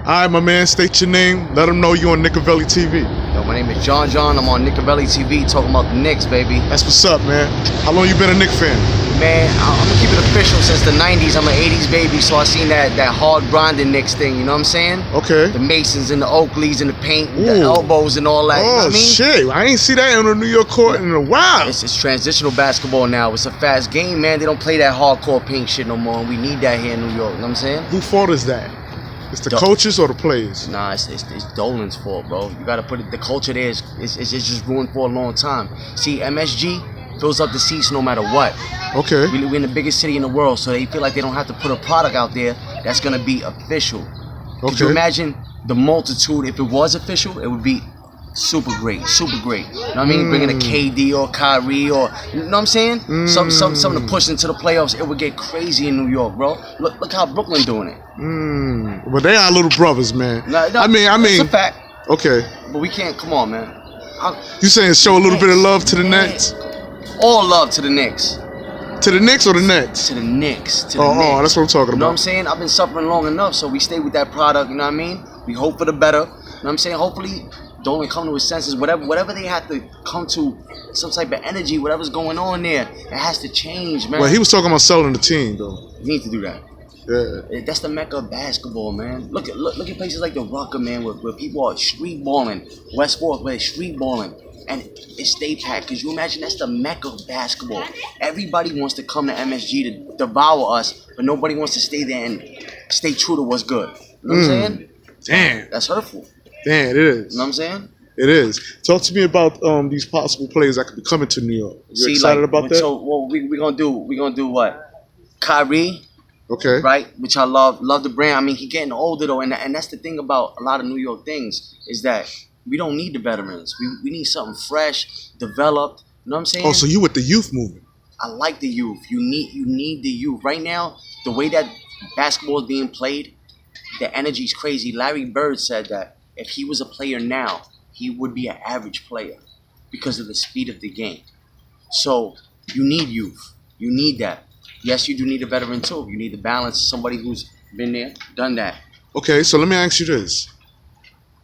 All right, my man, state your name. Let them know you on Nickavelli TV. Yo, my name is John. I'm on Nickavelli TV talking about the Knicks, baby. That's what's up, man. How long you been a Knick fan? Man, I'm gonna keep it official since the 90s. I'm an 80s baby, so I seen that hard grinding Knicks thing, you know what I'm saying? Okay. The Masons and the Oakleys and the paint, and the elbows and all that, you know what I mean? Shit, I ain't see that on the New York court in a while. It's transitional basketball now. It's a fast game, man. They don't play that hardcore paint shit no more, and we need that here in New York, you know what I'm saying? Who fault is that? It's the coaches or the players? Nah, it's Dolan's fault, bro. You gotta put it. The culture there is just ruined for a long time. See, MSG fills up the seats no matter what. Okay. We're in the biggest city in the world, so they feel like they don't have to put a product out there that's gonna be official. Could you imagine the multitude? If it was official, it would be super great, super great. You know what I mean? Bringing a KD or Kyrie or, you know what I'm saying? Something to push into the playoffs. It would get crazy in New York, bro. Look how Brooklyn doing it. But they are little brothers, man. No, I mean, it's a fact. Okay. But we can't. Come on, man. You saying show a little bit of love to the Nets? All love to the Knicks. To the Knicks or the Nets? To the Knicks. To the Knicks. Oh, that's what I'm talking about. You know what I'm saying? I've been suffering long enough, so we stay with that product. You know what I mean? We hope for the better. You know what I'm saying? Hopefully, Dolan come to his senses. Whatever they have to come to, some type of energy, whatever's going on there, it has to change, man. Well, he was talking about selling the team, though. You need to do that. Yeah. That's the mecca of basketball, man. Look at places like the Rucker, man, where people are street balling. West Fork, where it's street balling. And it stay packed. Could you imagine that's the mecca of basketball? Everybody wants to come to MSG to devour us, but nobody wants to stay there and stay true to what's good. You know what I'm saying? Damn. That's hurtful. Damn, it is. You know what I'm saying? It is. Talk to me about these possible players that could be coming to New York. You excited about that? So what we gonna do? We gonna do what? Kyrie. Okay. Right, which I love the brand. I mean, he getting older though, and that's the thing about a lot of New York things is that we don't need the veterans. We need something fresh, developed. You know what I'm saying? Oh, so you with the youth movement? I like the youth. You need the youth right now. The way that basketball is being played, the energy's crazy. Larry Bird said that if he was a player now, he would be an average player because of the speed of the game. So you need youth. You need that. Yes, you do need a veteran too. You need the balance of somebody who's been there, done that. Okay, so let me ask you this.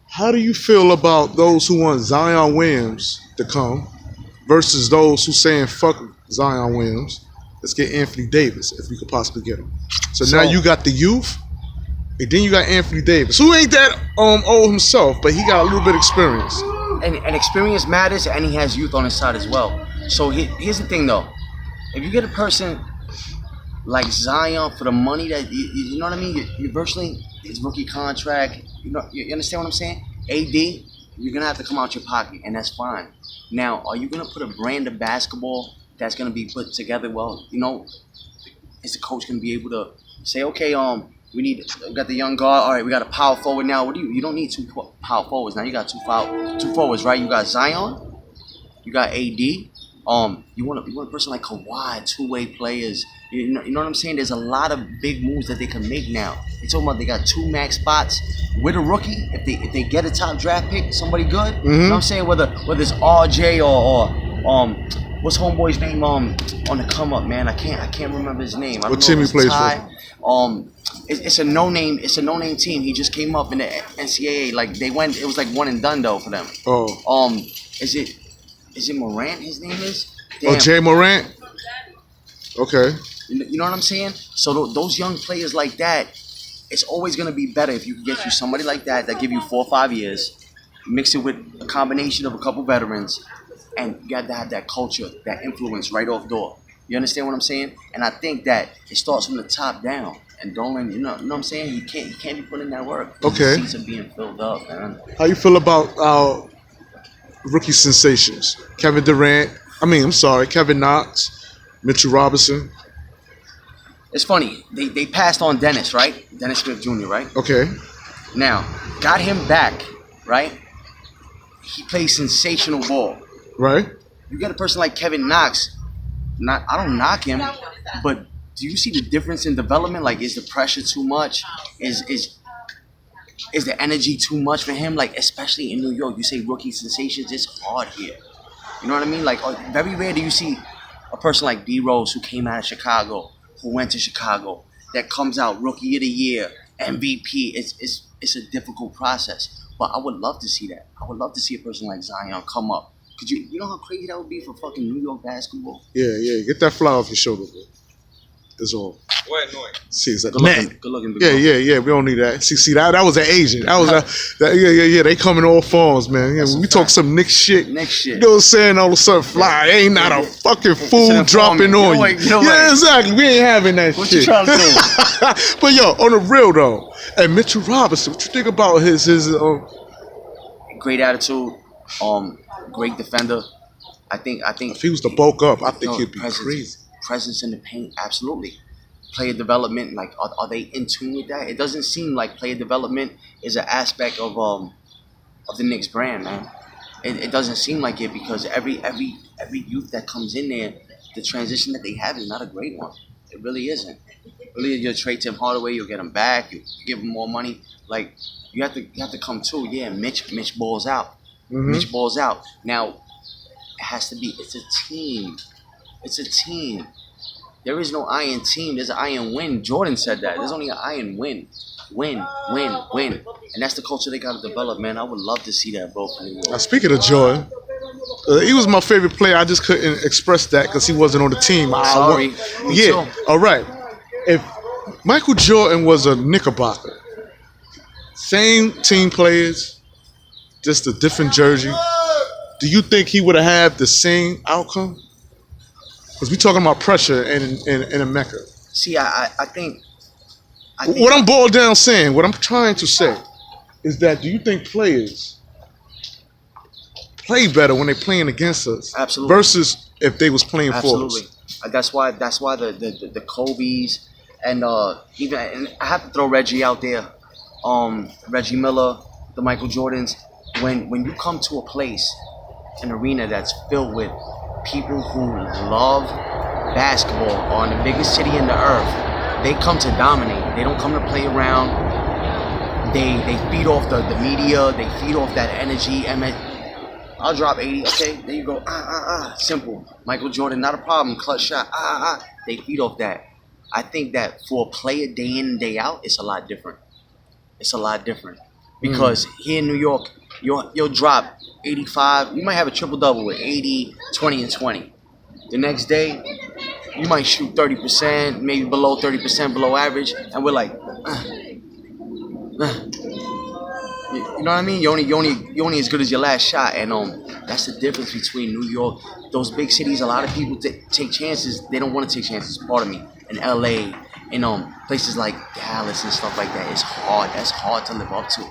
How do you feel about those who want Zion Williams to come versus those who saying fuck Zion Williams, let's get Anthony Davis if we could possibly get him? So now you got the youth, and then you got Anthony Davis, who ain't that old himself, but he got a little bit of experience. And experience matters, and he has youth on his side as well. So here's the thing though. If you get a person like Zion for the money that you know what I mean, you virtually his rookie contract. You know, you understand what I'm saying? AD, you're gonna have to come out your pocket, and that's fine. Now, are you gonna put a brand of basketball that's gonna be put together? Well, you know, is the coach gonna be able to say, okay, we got the young guard. All right, we got a power forward now. What do you don't need two power forwards now. You got two forwards, right? You got Zion, you got AD. You want a person like Kawhi, two-way players. You know what I'm saying? There's a lot of big moves that they can make now. They're talking about they got 2 max spots with a rookie. If they get a top draft pick, somebody good. You know what I'm saying? Whether it's RJ or what's homeboy's name on the come up, man? I can't remember his name. I don't what know team he plays for? It's a no name team. He just came up in the NCAA. Like they went, it was like one and done though for them. Oh. Is it Morant? His name is. Damn. Oh, Jay Morant. Okay. You know what I'm saying? So those young players like that, it's always gonna be better if you can get you somebody like that give you 4 or 5 years, mix it with a combination of a couple veterans, and you got to have that culture, that influence right off door. You understand what I'm saying? And I think that it starts from the top down. And Dolan, you know what I'm saying? He can't be putting in that work. Okay. The seats are being filled up, man. How you feel about our rookie sensations? Kevin Knox, Mitchell Robinson. It's funny. They passed on Dennis, right? Dennis Smith Jr., right? Okay. Now, got him back, right? He plays sensational ball. Right. You get a person like Kevin Knox. I don't knock him, but do you see the difference in development? Like, is the pressure too much? Is the energy too much for him? Like, especially in New York, you say rookie sensations. It's hard here. You know what I mean? Like, very rare do you see a person like D Rose who came out of Chicago, who went to Chicago, that comes out rookie of the year, MVP. it's a difficult process. But I would love to see that. I would love to see a person like Zion come up. Could you know how crazy that would be for fucking New York basketball? Yeah. Get that fly off your shoulder, bro. That's all. What noise? See, it's like, Good looking. Big man. Yeah. We don't need that. See, that was an Asian. That was yeah. They come in all forms, man. Yeah, we talk some Knicks shit. Next shit. You know what I'm saying? All of a sudden, fly. Ain't not a fucking fool dropping on you. Yeah, exactly. We ain't having that What shit. you trying to do? But yo, on the real though, and Mitchell Robinson, what you think about his Great attitude. Great defender. I think if he was to bulk up, I think he'd be crazy. Presence in the paint, absolutely. Player development, like are they in tune with that? It doesn't seem like player development is an aspect of the Knicks brand, man. It doesn't seem like it because every youth that comes in there, the transition that they have is not a great one. It really isn't. Really, you'll trade Tim Hardaway, you'll get him back, you give him more money. Like you have to come to. Yeah, Mitch balls out. Mm-hmm. Mitch balls out. Now it has to be. It's a team. It's a team. There is no iron team. There's an iron win. Jordan said that. There's only an iron win. Win. And that's the culture they got to develop, man. I would love to see that, bro. Now, speaking of Jordan, he was my favorite player. I just couldn't express that because he wasn't on the team. Sorry. Me too. All right. If Michael Jordan was a Knickerbocker, same team players, just a different jersey, do you think he would have had the same outcome? Because we talking about pressure in a Mecca. See, I think what I'm boiled down saying, what I'm trying to say, is that do you think players play better when they're playing against us, absolutely, versus if they was playing absolutely. for us? That's why the Kobe's and even and I have to throw Reggie out there, Reggie Miller, the Michael Jordans. When you come to a place, an arena that's filled with people who love basketball on the biggest city in the earth, they come to dominate. They don't come to play around. They feed off the media. They feed off that energy. And I'll drop 80. Okay, there you go. Simple. Michael Jordan, not a problem. Clutch shot. They feed off that. I think that for a player day in and day out, it's a lot different. It's a lot different because here in New York, you'll drop 85. You might have a triple-double with 80, 20, and 20. The next day, you might shoot 30%, maybe below 30%, below average, and we're like, You know what I mean? You're only as good as your last shot, and that's the difference between New York, those big cities. A lot of people take chances. They don't want to take chances. Pardon me. In LA, in places like Dallas and stuff like that, it's hard. That's hard to live up to.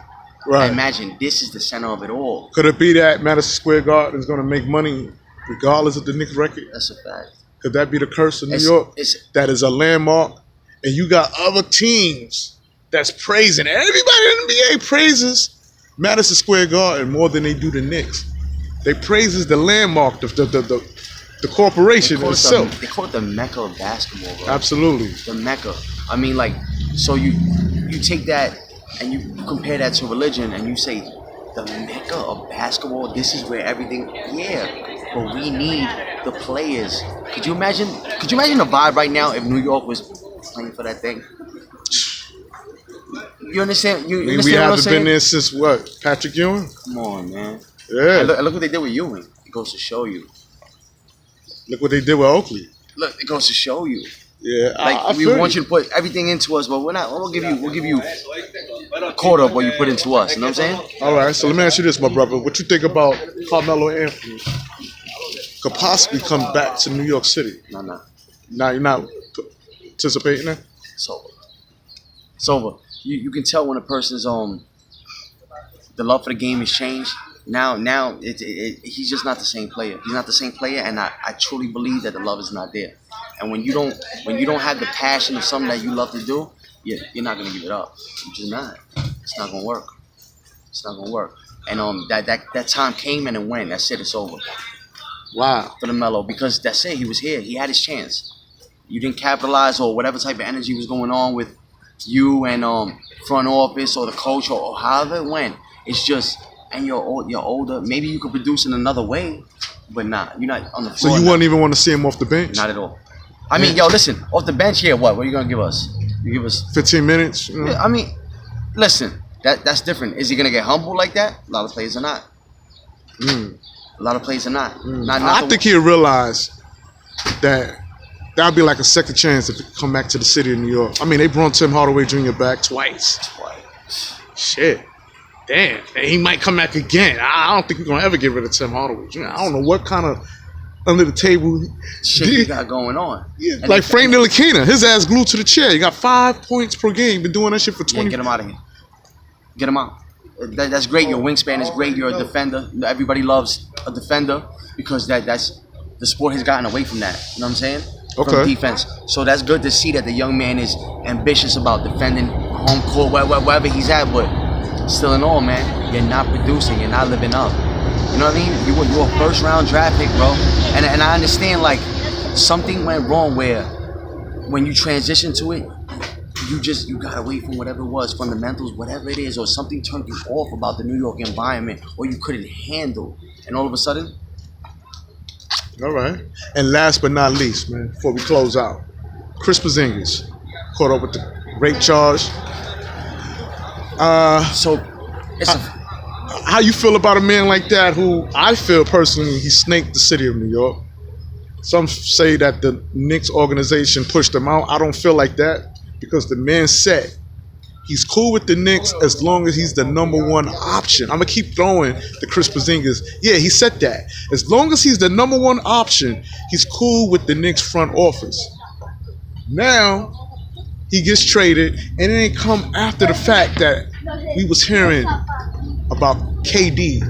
Right. I imagine this is the center of it all. Could it be that Madison Square Garden is going to make money regardless of the Knicks record? That's a fact. Could that be the curse of New York? That is a landmark, and you got other teams that's praising. Everybody in the NBA praises Madison Square Garden more than they do the Knicks. They praises the landmark, the corporation itself. They call it the Mecca of basketball, bro. Absolutely. The Mecca. I mean, like, so you take that and you compare that to religion, and you say the Mecca of basketball. This is where everything. Yeah, but we need the players. Could you imagine the vibe right now if New York was playing for that thing? You understand? We haven't been there since what? Patrick Ewing? Come on, man. Yeah. Look what they did with Ewing. It goes to show you. Look what they did with Oakley. Look, it goes to show you. Yeah, like we want you to put everything into us, but we're not. We'll give you a quarter of what you put into us. You know what I'm saying? All right. So let me ask you this, my brother. What you think about Carmelo Anthony could possibly come back to New York City? No. Now you're not anticipating that? It's over. It's over. You can tell when a person's the love for the game has changed. Now he's just not the same player. He's not the same player, and I truly believe that the love is not there. And when you don't have the passion of something that you love to do, you're not gonna give it up. You're just not. It's not gonna work. It's not gonna work. And that time came and it went. That's it. It's over. Wow. For the Melo, because that's it. He was here. He had his chance. You didn't capitalize, or whatever type of energy was going on with you and front office or the coach or however it went. It's just, and you're older. Maybe you could produce in another way, but you're not on the floor. So you wouldn't even want to see him off the bench? Not at all. I mean, listen, off the bench here, what are you gonna give us? You give us 15 minutes? Yeah, I mean, listen, That's different. Is he gonna get humble like that? A lot of players are not. A lot of players are not. Not I think he'll realize that that'll be like a second chance if he come back to the city of New York. I mean, they brought Tim Hardaway Jr. back twice. Shit. Damn. And he might come back again. I don't think we're going to ever get rid of Tim Hardaway Jr. I don't know what kind of under the table shit he got going on. Yeah, like Frank Ntilikina. His ass glued to the chair. He got 5 points per game. Been doing that shit for 20. Yeah, get him out of here. Get him out. That's great. Your wingspan is great. You're a defender. Everybody loves a defender because that's the sport has gotten away from that. You know what I'm saying? Okay. From defense. So that's good to see that the young man is ambitious about defending home court, wherever he's at. But still in all, man, you're not producing. You're not living up. You know what I mean? You're a first round draft pick, bro. And I understand, like, something went wrong where when you transition to it, you got away from whatever it was, fundamentals, whatever it is, or something turned you off about the New York environment, or you couldn't handle. And all of a sudden, all right. And last but not least, man, before we close out, Chris Porzingis caught up with the rape charge. so it's how you feel about a man like that who I feel personally he snaked the city of New York? Some say that the Knicks organization pushed him out. I don't feel like that because the man said he's cool with the Knicks as long as he's the number one option. I'm going to keep throwing the Chris Porzingis. Yeah, he said that. As long as he's the number one option, he's cool with the Knicks front office. Now, he gets traded, and it ain't come after the fact that we was hearing about KD,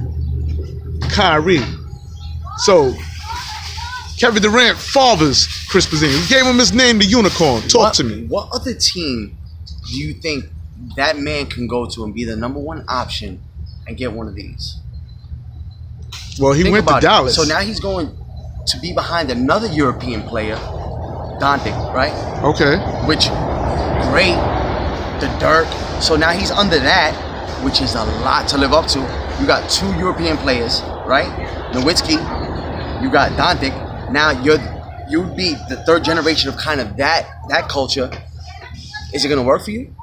Kyrie. So, Kevin Durant fathers Chris Porzingis. He gave him his name, the Unicorn. Talk to me. What other team do you think that man can go to and be the number one option and get one of these? Well, he went to Dallas. So now he's going to be behind another European player, Dante, right? Okay. Which, great, the Dirk. So now he's under that, which is a lot to live up to. You got 2 European players, right? Nowitzki, you got Dante. Now you'd be the 3rd generation of kind of that culture. Is it gonna work for you?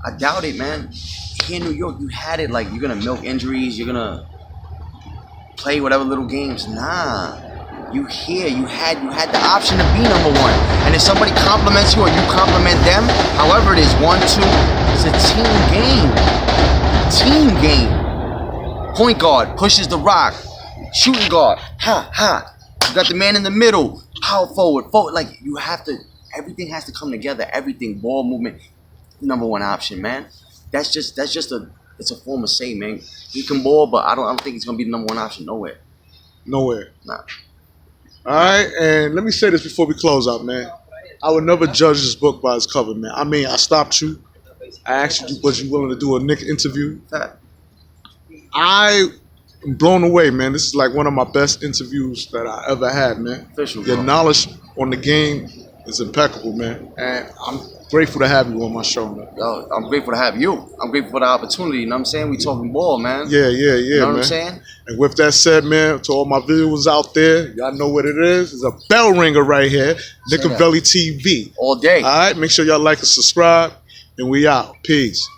I doubt it, man. Here in New York, you had it like you're gonna milk injuries, you're gonna play whatever little games. Nah. You had the option to be number one. And if somebody compliments you or you compliment them, however it is, 1, 2, it's a team game. Team game. Point guard pushes the rock. Shooting guard. You got the man in the middle. Power forward. Like you have to. Everything has to come together. Everything, ball movement, number one option, man. That's just it's a form of say, man. He can ball, but I don't think he's gonna be the number one option nowhere. Nowhere. Nah. All right, and let me say this before we close out, man. I would never judge this book by its cover, man. I mean, I stopped you. I asked you, was you willing to do a Knick interview? I am blown away, man. This is like one of my best interviews that I ever had, man. Official, Your bro. knowledge on the game is impeccable, man. And I'm grateful to have you on my show, man. Yo, I'm grateful to have you. I'm grateful for the opportunity. You know what I'm saying? We talking ball, man. Yeah, You know what man. I'm saying? And with that said, man, to all my viewers out there, y'all know what it is. It's a bell ringer right here. Nickavelli TV. All day. All right, make sure y'all like and subscribe. And we out. Peace.